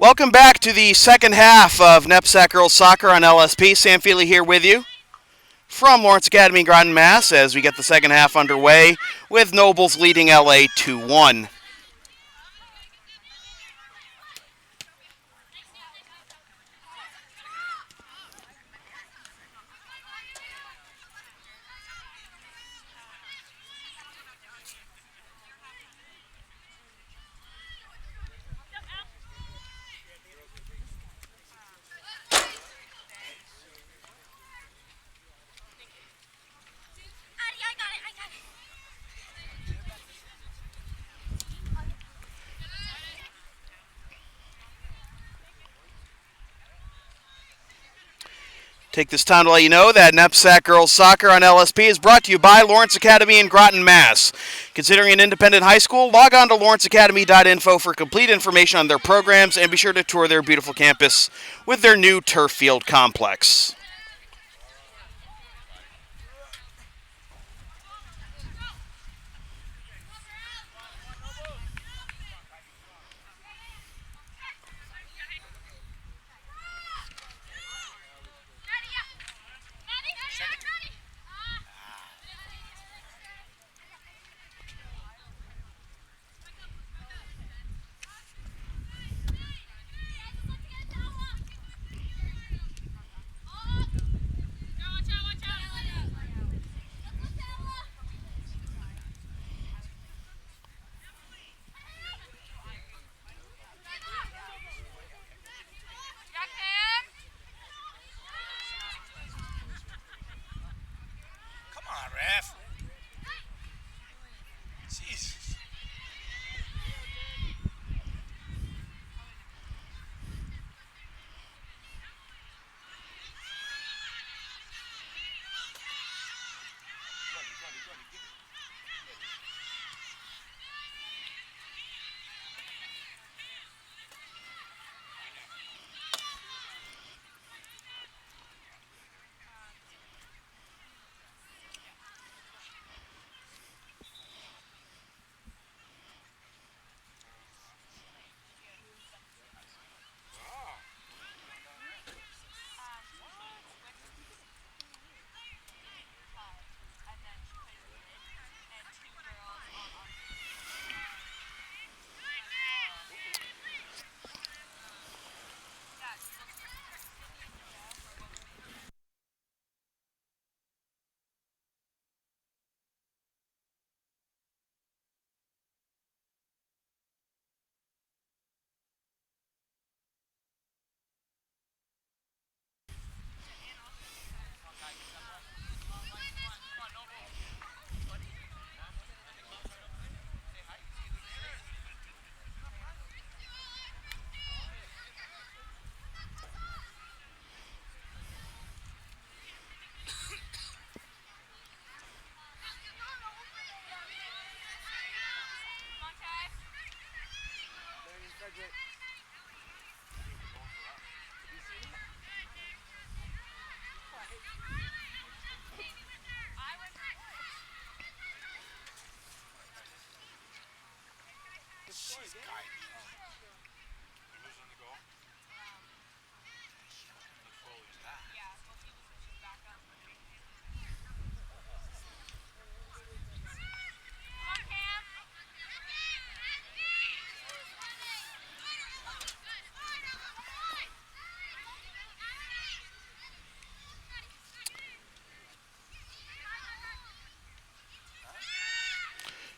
Welcome back to the second half of NEPSAC Girls Soccer on LSP. Sam Feely here with you from Lawrence Academy in Groton, Mass. as we get the second half underway with Nobles leading LA 2-1. Take this time to let you know that NEPSAC Girls Soccer on LSP is brought to you by Lawrence Academy in Groton, Mass. Considering an independent high school, log on to lawrenceacademy.info for complete information on their programs and be sure to tour their beautiful campus with their new turf field complex.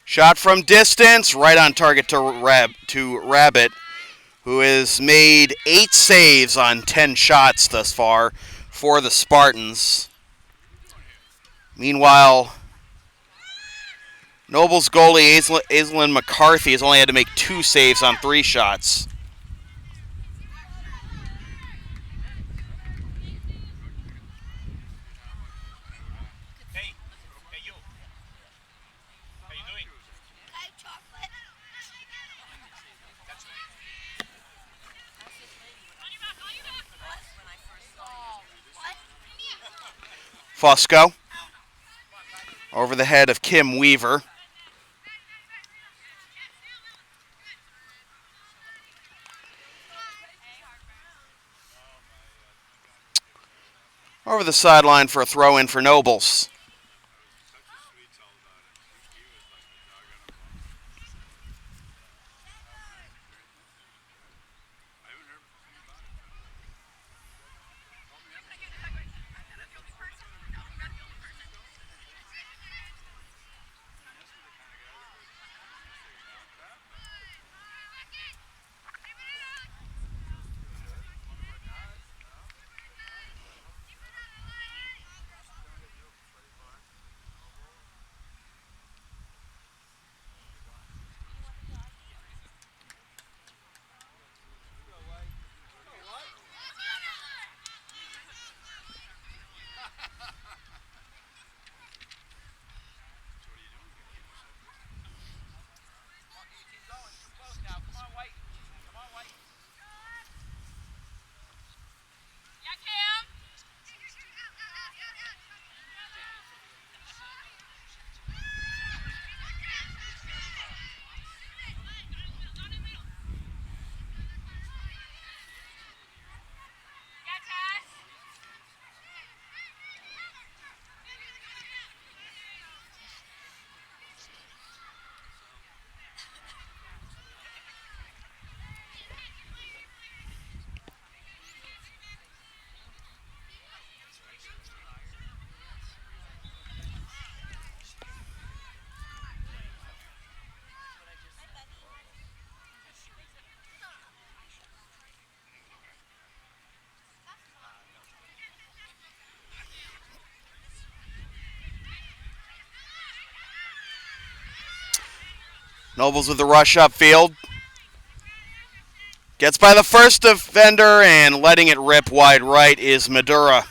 Shot from distance, right on target to Rabbit, who has made 8 saves on 10 shots thus far for the Spartans. Meanwhile, Nobles goalie Aislinn McCarthy has only had to make 2 saves on 3 shots. Fusco over the head of Kim Weaver. Over the sideline for a throw-in for Nobles. Nobles with the rush upfield. Gets by the first defender, and letting it rip wide right is Madura.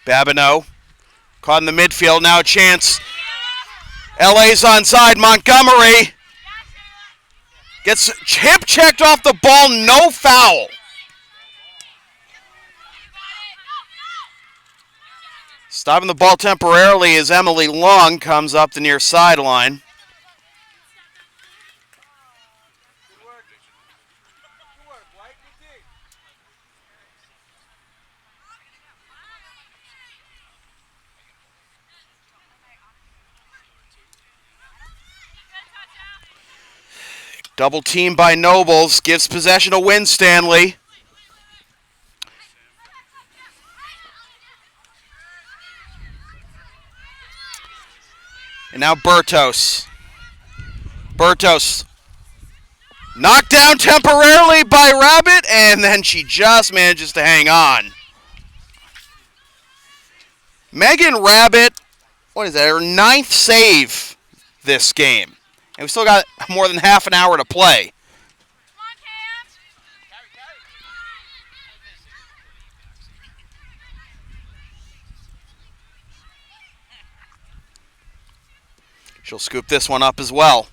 Babineau caught in the midfield. Now a chance. LA's onside. Montgomery gets hip checked off the ball. No foul. Stopping the ball temporarily as Emily Long comes up the near sideline. Double team by Nobles. Gives possession to Winstanley. And now Bertos. Bertos knocked down temporarily by Rabbit, and then she just manages to hang on. Megan Rabbit, what is that, her 9th save this game. And we still got more than half an hour to play. She'll scoop this one up as well.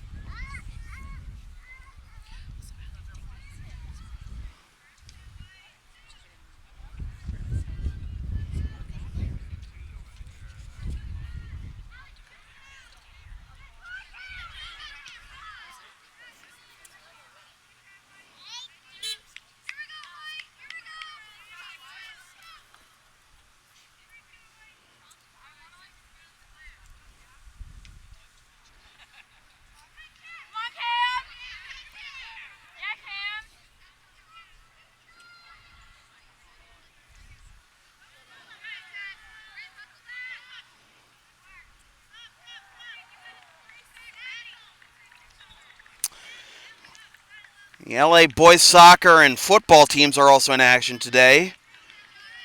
The LA boys soccer and football teams are also in action today.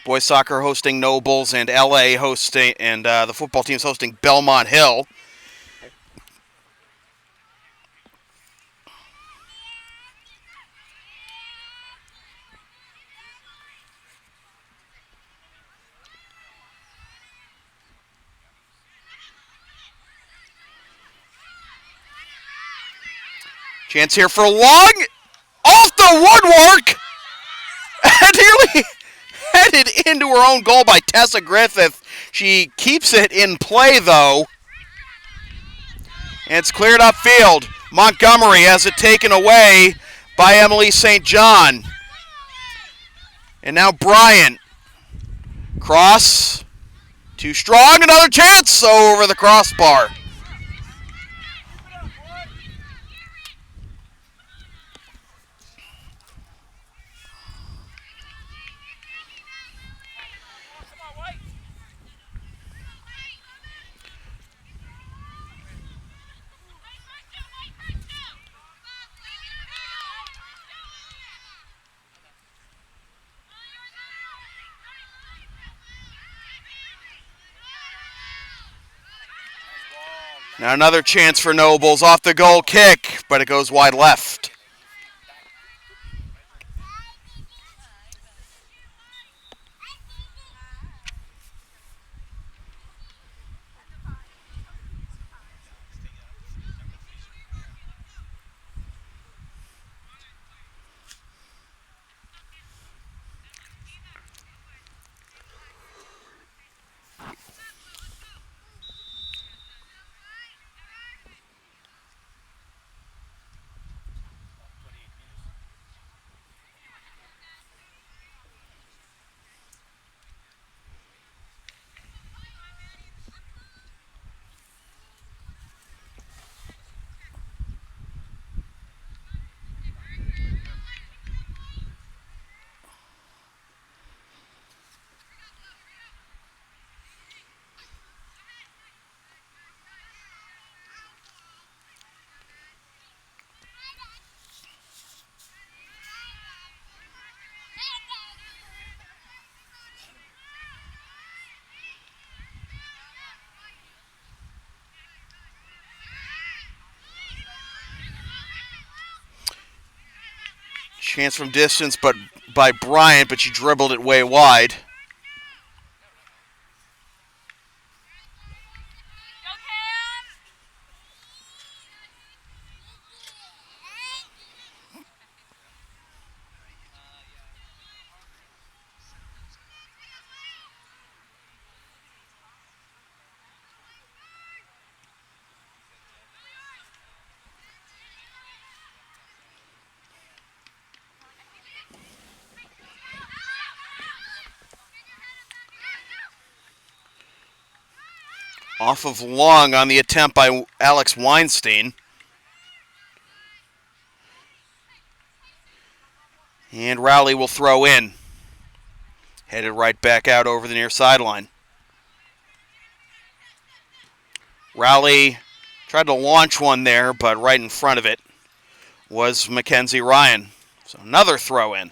Boys soccer hosting Nobles, and LA hosting, and the football team's hosting Belmont Hill. Chance here for Long. Off the woodwork! And nearly headed into her own goal by Tessa Griffith. She keeps it in play, though. And it's cleared upfield. Montgomery has it taken away by Emily St. John. And now Bryant. Cross. Too strong. Another chance over the crossbar. Now another chance for Nobles off the goal kick, but it goes wide left. Chance from distance, but by Bryant, but she dribbled it way wide. Off of Long on the attempt by Alex Weinstein. And Rowley will throw in. Headed right back out over the near sideline. Rowley tried to launch one there, but right in front of it was Mackenzie Ryan. So another throw in.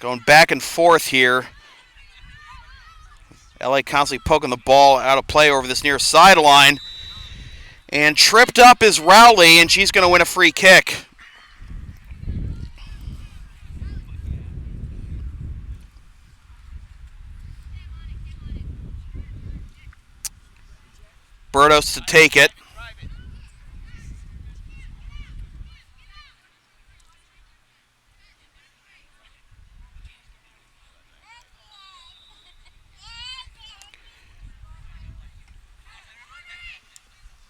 Going back and forth here. LA constantly poking the ball out of play over this near sideline. And tripped up is Rowley, and she's going to win a free kick. Bertos to take it.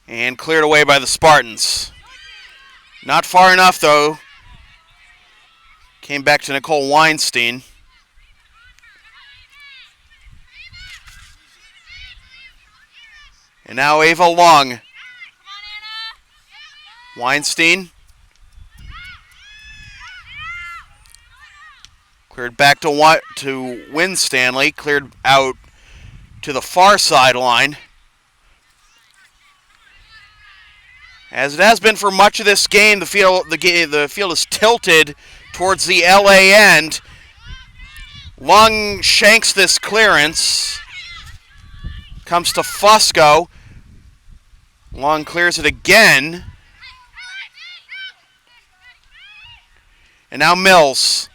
And cleared away by the Spartans. Not far enough, though. Came back to Nicole Weinstein. And now Ava Long. Weinstein. Cleared back to Winstanley. Cleared out to the far sideline. As it has been for much of this game, the field is tilted towards the LA end. Long shanks this clearance. Comes to Fusco. Long clears it again. And now Mills.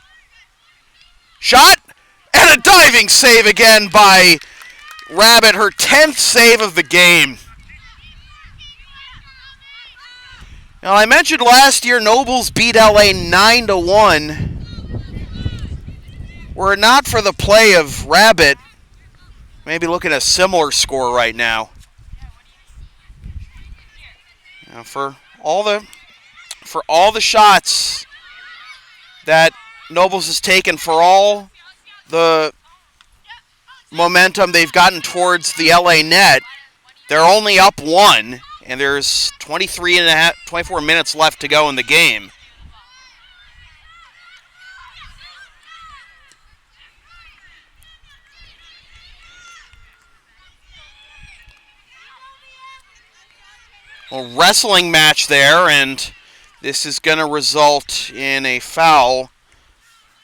Shot! And a diving save again by Rabbit, her 10th save of the game. Now, I mentioned last year Nobles beat LA 9-1. Were it not for the play of Rabbit, maybe looking at a similar score right now. Now for all the shots that Nobles has taken, for all the momentum they've gotten towards the LA net, they're only up 1, and there's 24 minutes left to go in the game. A wrestling match there, and this is going to result in a foul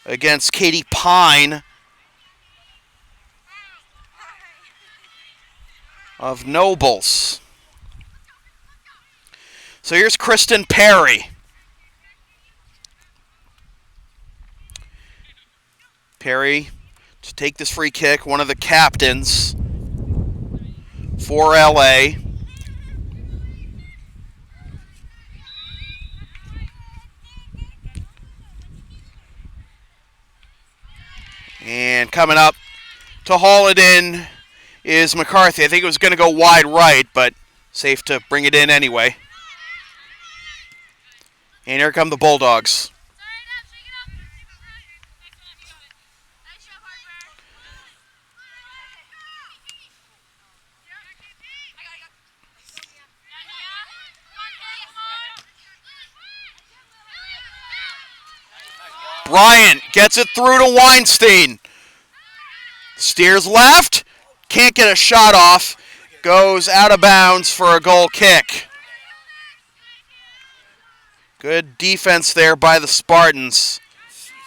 against Katie Pine of Nobles. So here's Kristen Perry. Perry to take this free kick, one of the captains for LA. And coming up to haul it in is McCarthy. I think it was going to go wide right, but safe to bring it in anyway. And here come the Bulldogs. Bryant gets it through to Weinstein. Steers left. Can't get a shot off. Goes out of bounds for a goal kick. Good defense there by the Spartans.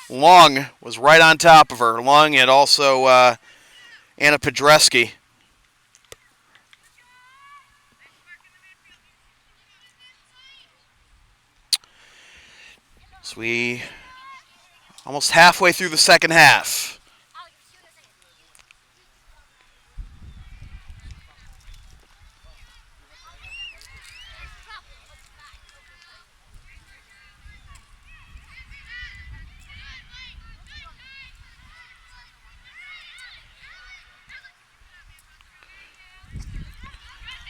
Long was right on top of her. Long and also Anna Podreski. So we almost halfway through the second half.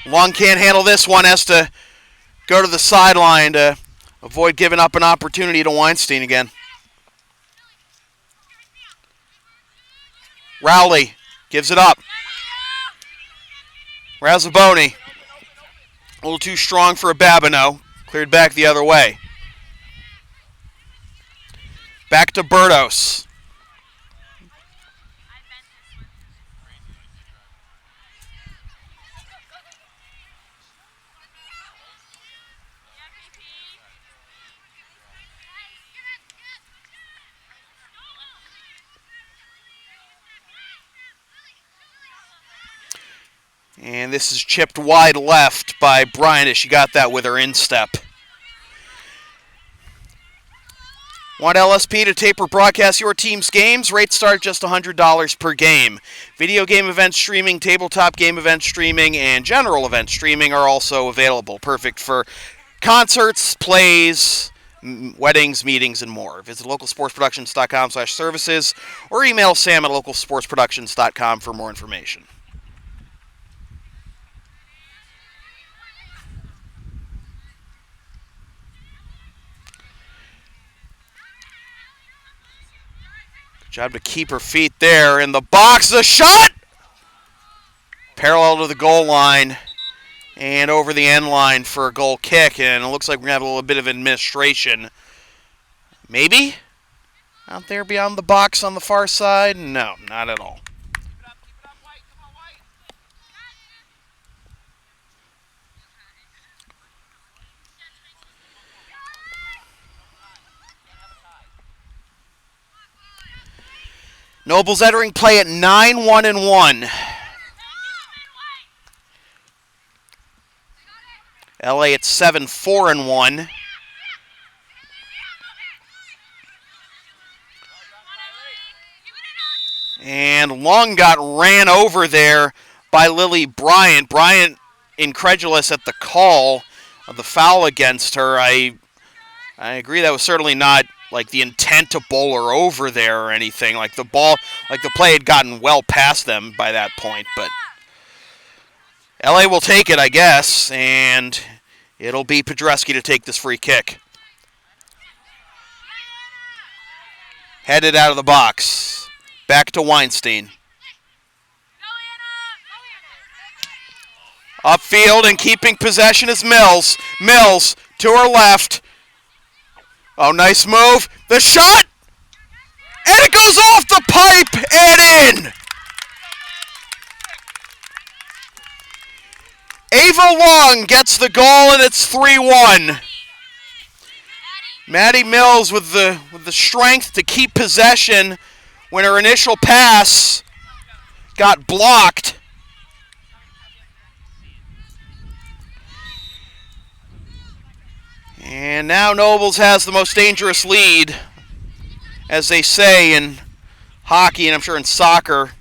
Long can't handle this one, has to go to the sideline to avoid giving up an opportunity to Weinstein again. Rowley gives it up. Razzaboni, a little too strong for a Babineau. Cleared back the other way. Back to Bertos. And this is chipped wide left by Bryant as she got that with her instep. Want LSP to tape or broadcast your team's games? Rates start just $100 per game. Video game event streaming, tabletop game event streaming, and general event streaming are also available. Perfect for concerts, plays, weddings, meetings, and more. Visit localsportsproductions.com/services or email Sam at localsportsproductions.com for more information. Job to keep her feet there in the box. The shot! Parallel to the goal line and over the end line for a goal kick. And it looks like we're going to have a little bit of administration. Maybe? Out there beyond the box on the far side? No, not at all. Nobles entering play at 9-1-1. LA at 7-4-1. And Long got ran over there by Lily Bryant. Bryant incredulous at the call of the foul against her. I agree that was certainly not like the intent to bowl her over there or anything. Like the play had gotten well past them by that point. But LA will take it, I guess, and it'll be Podreski to take this free kick. Headed out of the box. Back to Weinstein. Upfield and keeping possession is Mills. Mills to her left. Oh, nice move. The shot! And it goes off the pipe and in! Ava Long gets the goal and it's 3-1. Maddie Mills with the strength to keep possession when her initial pass got blocked. And now Nobles has the most dangerous lead, as they say in hockey and I'm sure in soccer.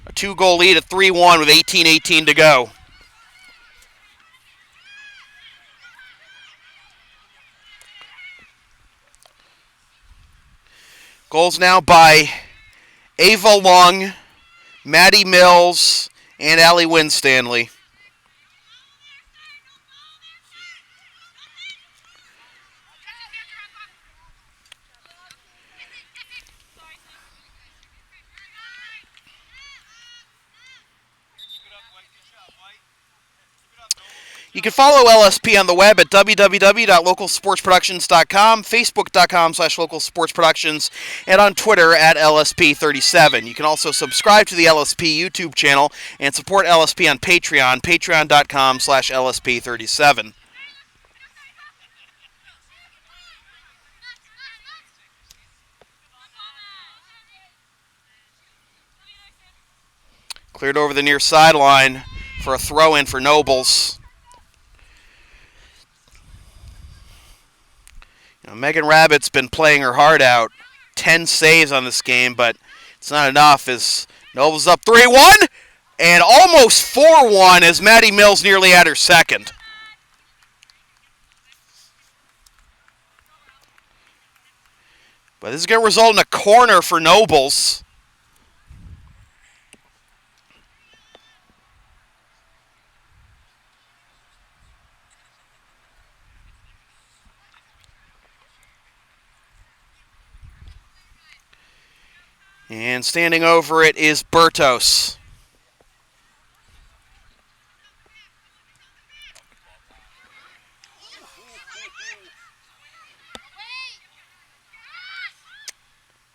A 2-goal lead at 3-1 with 18:18 to go. Goals now by Ava Long, Maddie Mills, and Allie Winstanley. You can follow LSP on the web at www.localsportsproductions.com, facebook.com/localsportsproductions, and on Twitter at LSP37. You can also subscribe to the LSP YouTube channel and support LSP on Patreon, patreon.com/LSP37. Cleared over the near sideline for a throw-in for Nobles. Megan Rabbit's been playing her heart out. 10 saves on this game, but it's not enough as Nobles up 3-1 and almost 4-1 as Maddie Mills nearly had her second. But this is going to result in a corner for Nobles. And standing over it is Bertos.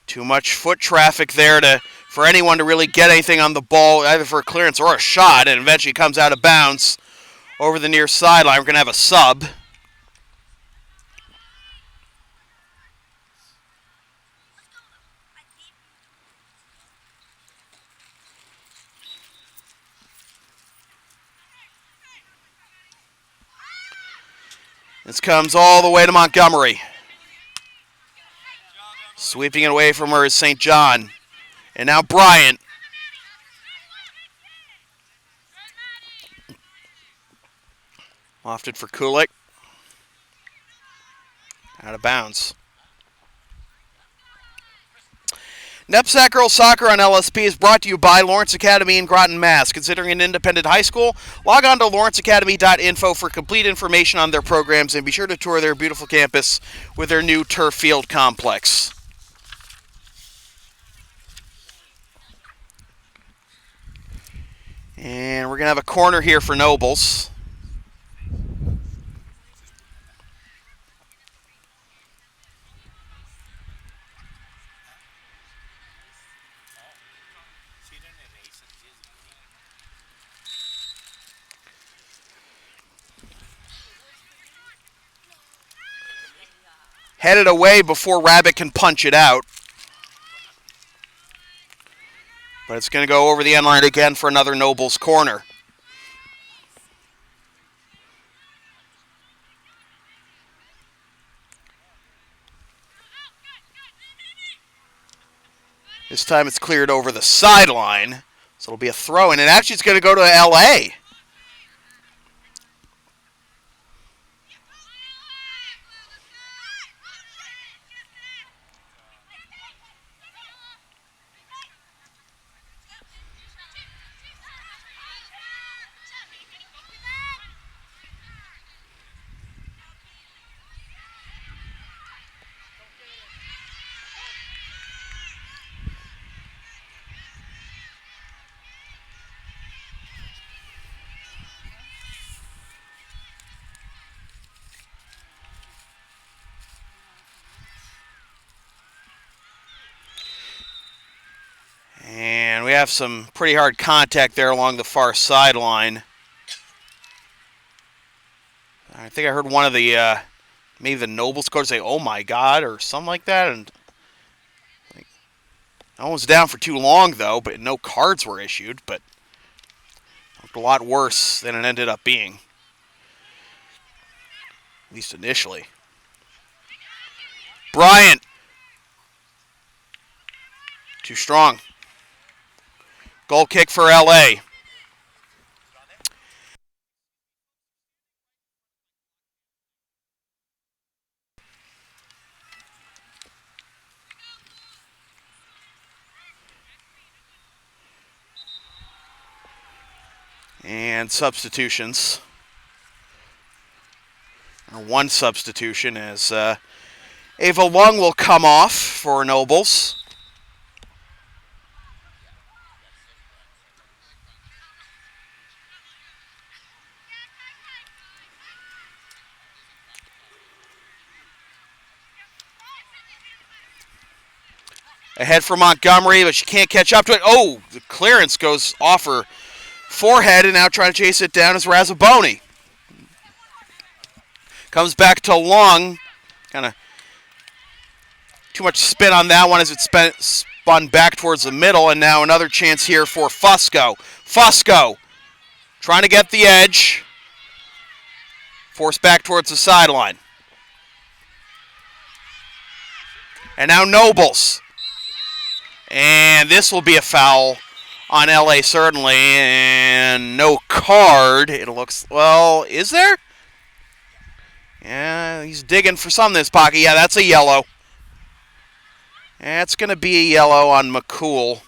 Too much foot traffic there for anyone to really get anything on the ball, either for a clearance or a shot, and eventually comes out of bounds over the near sideline. We're going to have a sub. This comes all the way to Montgomery. Sweeping it away from her is St. John. And now Bryant. Lofted for Kulik. Out of bounds. NEPSAC Girls Soccer on LSP is brought to you by Lawrence Academy in Groton, Mass. Considering an independent high school, log on to lawrenceacademy.info for complete information on their programs and be sure to tour their beautiful campus with their new turf field complex. And we're going to have a corner here for Nobles. Headed away before Rabbit can punch it out. But it's going to go over the end line again for another Nobles corner. This time it's cleared over the sideline. So it'll be a throw-in. And actually it's going to go to L.A. And we have some pretty hard contact there along the far sideline. I think I heard one of the, maybe the Nobles coach say, "Oh my God," or something like that. And like, no one was down for too long, though, but no cards were issued. But it looked a lot worse than it ended up being, at least initially. Bryant. Too strong. Goal kick for L.A. And substitutions. One substitution as Ava Lung will come off for Nobles. Ahead for Montgomery, but she can't catch up to it. Oh, the clearance goes off her forehead, and now trying to chase it down is Razzaboni. Comes back to Long. Kind of too much spin on that one as it spun back towards the middle, and now another chance here for Fusco. Fusco trying to get the edge. Forced back towards the sideline. And now Nobles. And this will be a foul on LA, certainly. And no card. It looks, well, is there? Yeah, he's digging for some in this pocket. Yeah, that's a yellow. That's going to be a yellow on McCool.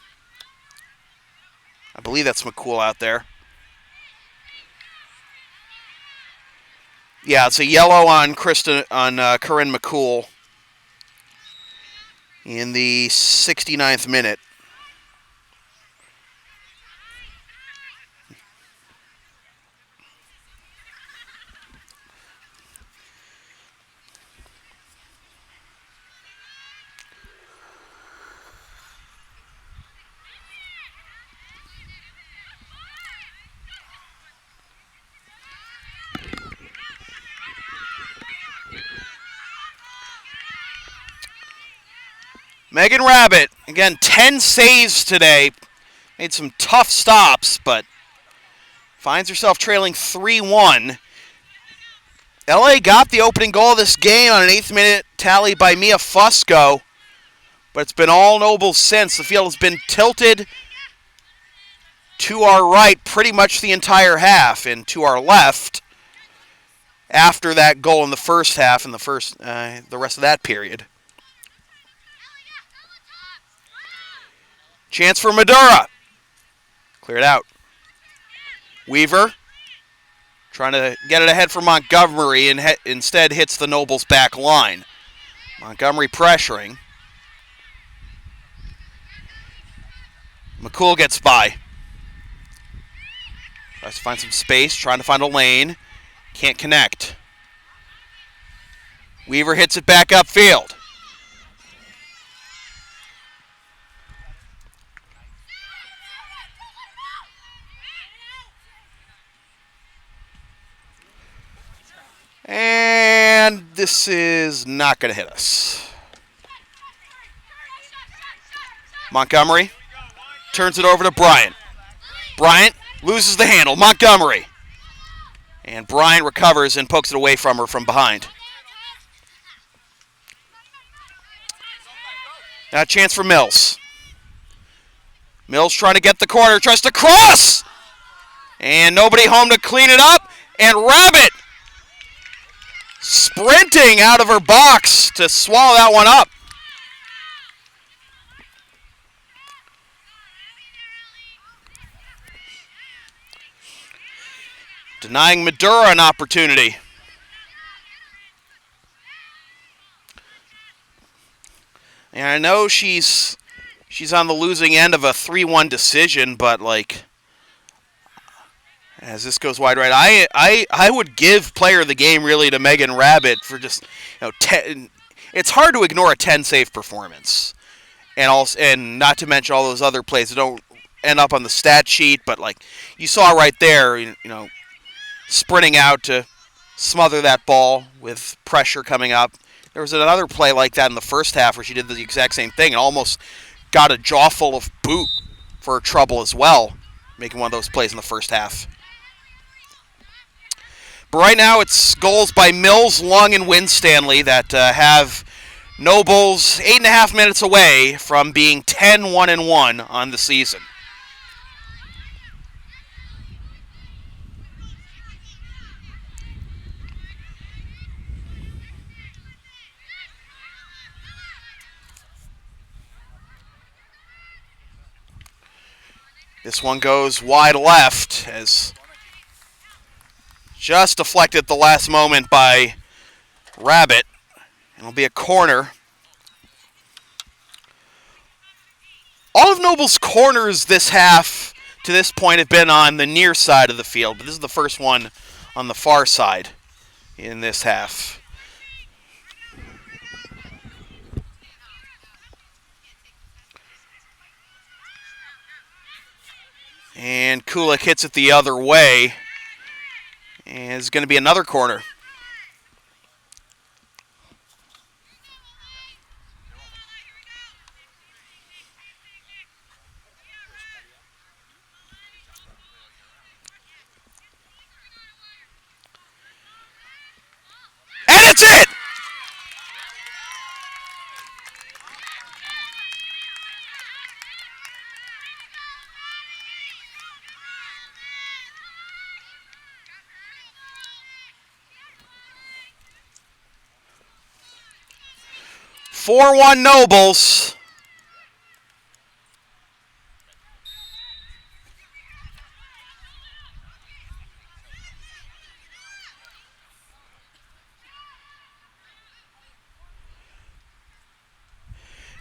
I believe that's McCool out there. Yeah, it's a yellow on Corinne McCool in the 69th minute. Megan Rabbit, again, 10 saves today. Made some tough stops, but finds herself trailing 3-1. LA got the opening goal of this game on an 8th minute tally by Mia Fusco, but it's been all Nobles since. The field has been tilted to our right pretty much the entire half, and to our left after that goal in the first half and the rest of that period. Chance for Madura. Cleared out. Weaver trying to get it ahead for Montgomery and instead hits the Nobles back line. Montgomery pressuring. McCool gets by. Tries to find some space, trying to find a lane. Can't connect. Weaver hits it back upfield. And this is not going to hit us. Montgomery turns it over to Bryant. Bryant loses the handle. Montgomery. And Bryant recovers and pokes it away from her from behind. Now a chance for Mills. Mills trying to get the corner, tries to cross! And nobody home to clean it up. And Rabbit sprinting out of her box to swallow that one up. Denying Madura an opportunity. And I know she's on the losing end of a 3-1 decision, but like, as this goes wide right, I would give player of the game really to Megan Rabbit for just, it's hard to ignore a 10 save performance, and not to mention all those other plays that don't end up on the stat sheet, but like you saw right there, sprinting out to smother that ball with pressure coming up. There was another play like that in the first half where she did the exact same thing and almost got a jaw full of boot for trouble as well, making one of those plays in the first half. But right now it's goals by Mills, Lung, and Winstanley that have Nobles 8.5 minutes away from being 10-1-1 on the season. This one goes wide left as just deflected at the last moment by Rabbit. It'll be a corner. All of Noble's corners this half to this point have been on the near side of the field, but this is the first one on the far side in this half. And Kulik hits it the other way. And it's going to be another corner. And it's it! 4-1 Nobles.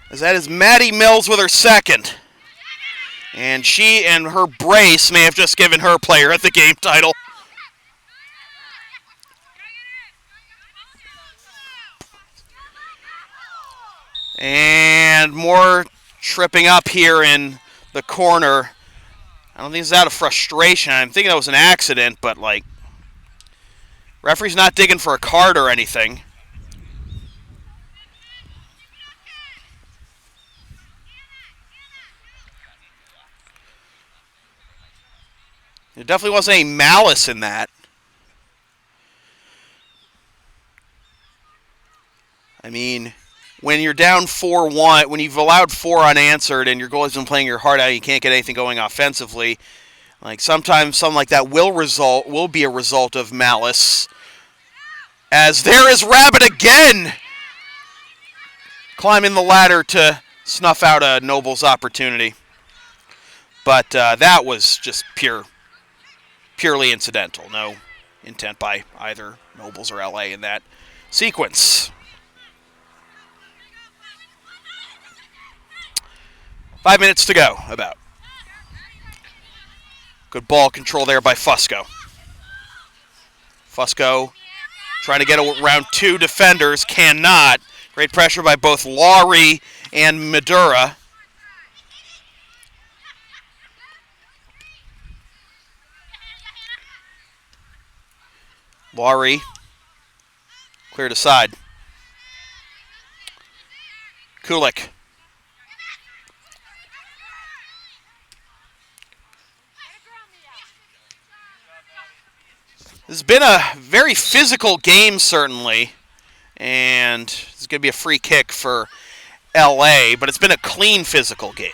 As that is Maddie Mills with her second. And she and her brace may have just given her player at the game title. And more tripping up here in the corner. I don't think it's out of frustration. I'm thinking that was an accident, but like, referee's not digging for a card or anything. There definitely wasn't any malice in that. I mean, when you're down 4-1, when you've allowed 4 unanswered and your goalie's been playing your heart out, you can't get anything going offensively. Like sometimes something like that will be a result of malice. As there is Rabbit again, climbing the ladder to snuff out a Nobles opportunity. But that was just purely incidental. No intent by either Nobles or LA in that sequence. 5 minutes to go, about. Good ball control there by Fusco. Fusco trying to get around 2 defenders, cannot. Great pressure by both Laurie and Madura. Laurie cleared aside. Kulik. This has been a very physical game, certainly, and it's going to be a free kick for LA, but it's been a clean physical game.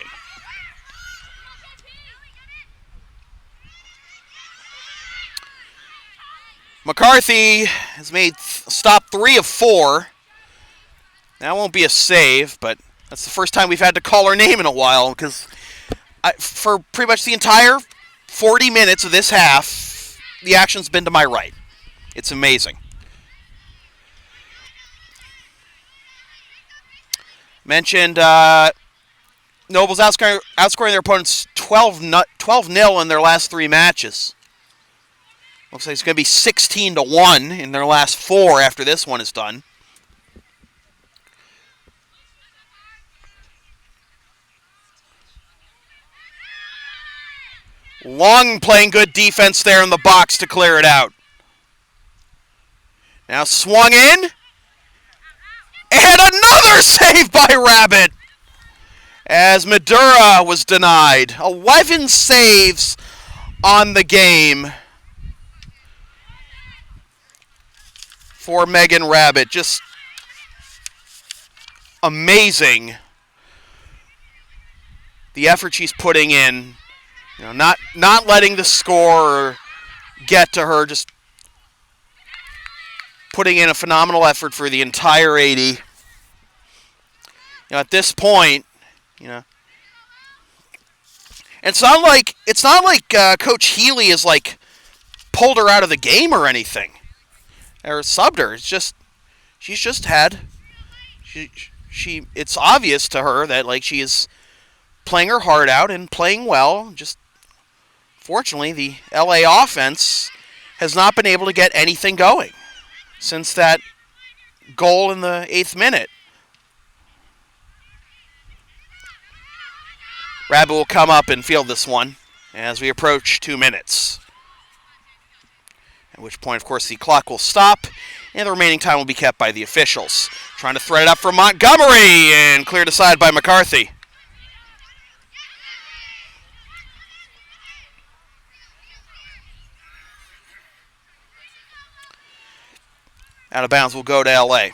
McCarthy has made stop 3 of 4. That won't be a save, but that's the first time we've had to call her name in a while, because for pretty much the entire 40 minutes of this half, the action's been to my right. It's amazing. Mentioned Noble's outscoring their opponents 12-0 in their last 3 matches. Looks like it's going to be 16-1 in their last 4 after this one is done. Long playing good defense there in the box to clear it out. Now swung in. And another save by Rabbit, as Madura was denied. 11 saves on the game for Megan Rabbit. Just amazing, the effort she's putting in. You know, not letting the score get to her, just putting in a phenomenal effort for the entire 80. You know, at this point, you know, it's not like Coach Healy is like pulled her out of the game or anything, or subbed her. It's just it's obvious to her that like she is playing her heart out and playing well. Just fortunately, the LA offense has not been able to get anything going since that goal in the 8th minute. Rabbit will come up and field this one as we approach 2 minutes. At which point, of course, the clock will stop and the remaining time will be kept by the officials. Trying to thread it up from Montgomery and cleared aside by McCarthy. Out of bounds will go to LA.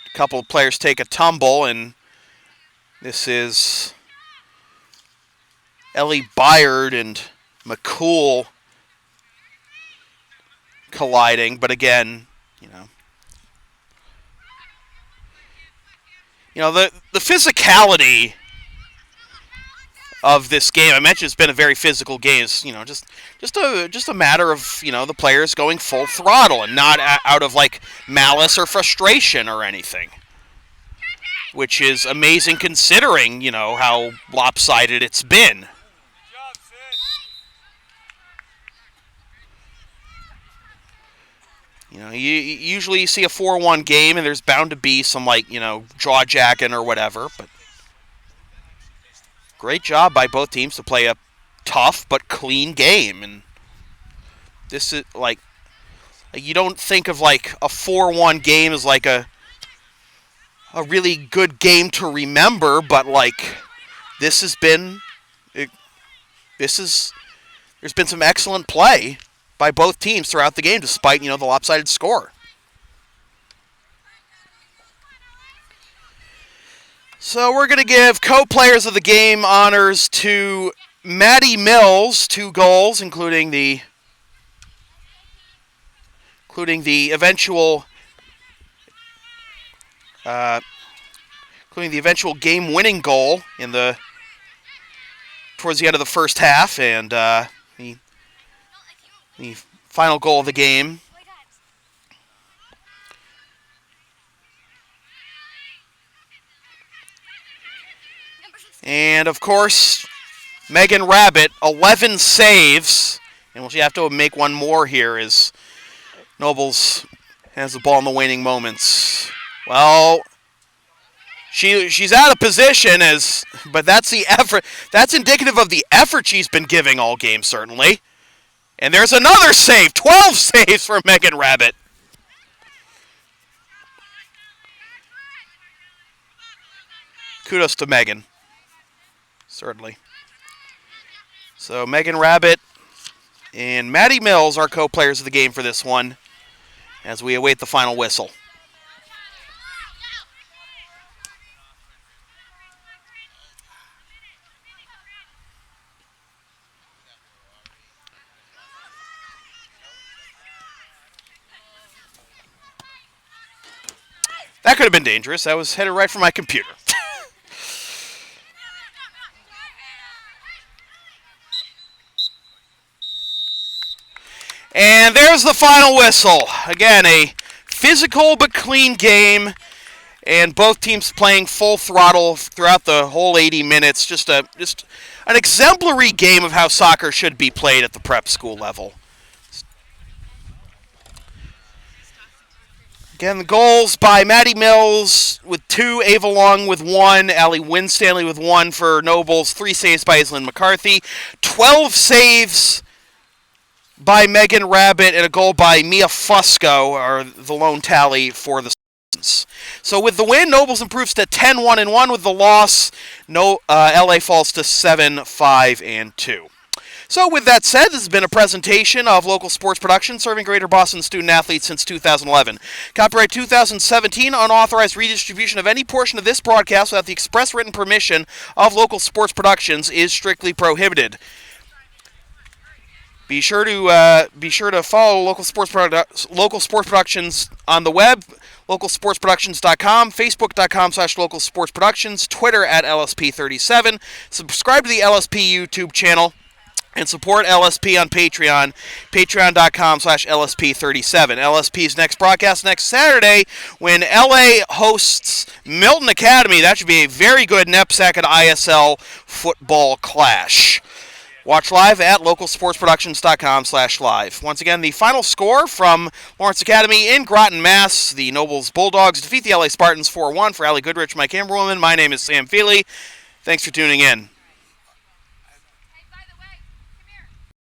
A couple of players take a tumble, and this is Ellie Byard and McCool colliding, but again, you know, the physicality of this game. I mentioned it's been a very physical game. It's, you know, just a matter of, you know, the players going full throttle and not out of like malice or frustration or anything, which is amazing considering, you know, how lopsided it's been. You know, usually you see a 4-1 game and there's bound to be some, like, you know, jaw-jacking or whatever, but great job by both teams to play a tough but clean game. And this is, like you don't think of, like, a 4-1 game as, like, a really good game to remember, but, like, there's been some excellent play by both teams throughout the game, despite, you know, the lopsided score. So we're going to give co-players of the game honors to Maddie Mills, 2 goals, including the eventual game-winning goal towards the end of the first half, and the final goal of the game. And, of course, Megan Rabbit, 11 saves. And we'll have to make one more here as Nobles has the ball in the waning moments. Well, she's out of position, but that's the effort. That's indicative of the effort she's been giving all game, certainly. And there's another save. 12 saves for Megan Rabbit. Kudos to Megan. Certainly. So Megan Rabbit and Maddie Mills are co-players of the game for this one. as we await the final whistle. That could have been dangerous. That was headed right for my computer. And there's the final whistle. Again, a physical but clean game, and both teams playing full throttle throughout the whole 80 minutes. Just an exemplary game of how soccer should be played at the prep school level. Again, the goals by Maddie Mills with 2, Ava Long with 1, Allie Winstanley with 1 for Nobles, 3 saves by Aislinn McCarthy, 12 saves by Megan Rabbit, and a goal by Mia Fusco are the lone tally for the Spartans. So with the win, Nobles improves to 10-1-1. With the loss, LA falls to 7-5-2. So with that said, this has been a presentation of Local Sports Production serving Greater Boston student-athletes since 2011. Copyright 2017, unauthorized redistribution of any portion of this broadcast without the express written permission of Local Sports Productions is strictly prohibited. Be sure to follow Local Sports Productions on the web, localsportsproductions.com, facebook.com/localsportsproductions, Twitter at LSP37. Subscribe to the LSP YouTube channel and support LSP on Patreon, patreon.com/LSP37. LSP's next broadcast next Saturday when LA hosts Milton Academy. That should be a very good NEPSAC and ISL football clash. Watch live at localsportsproductions.com/live. Once again, the final score from Lawrence Academy in Groton, Mass. The Nobles Bulldogs defeat the LA Spartans 4-1. For Allie Goodrich, Mike Amberwoman, my name is Sam Feely. Thanks for tuning in.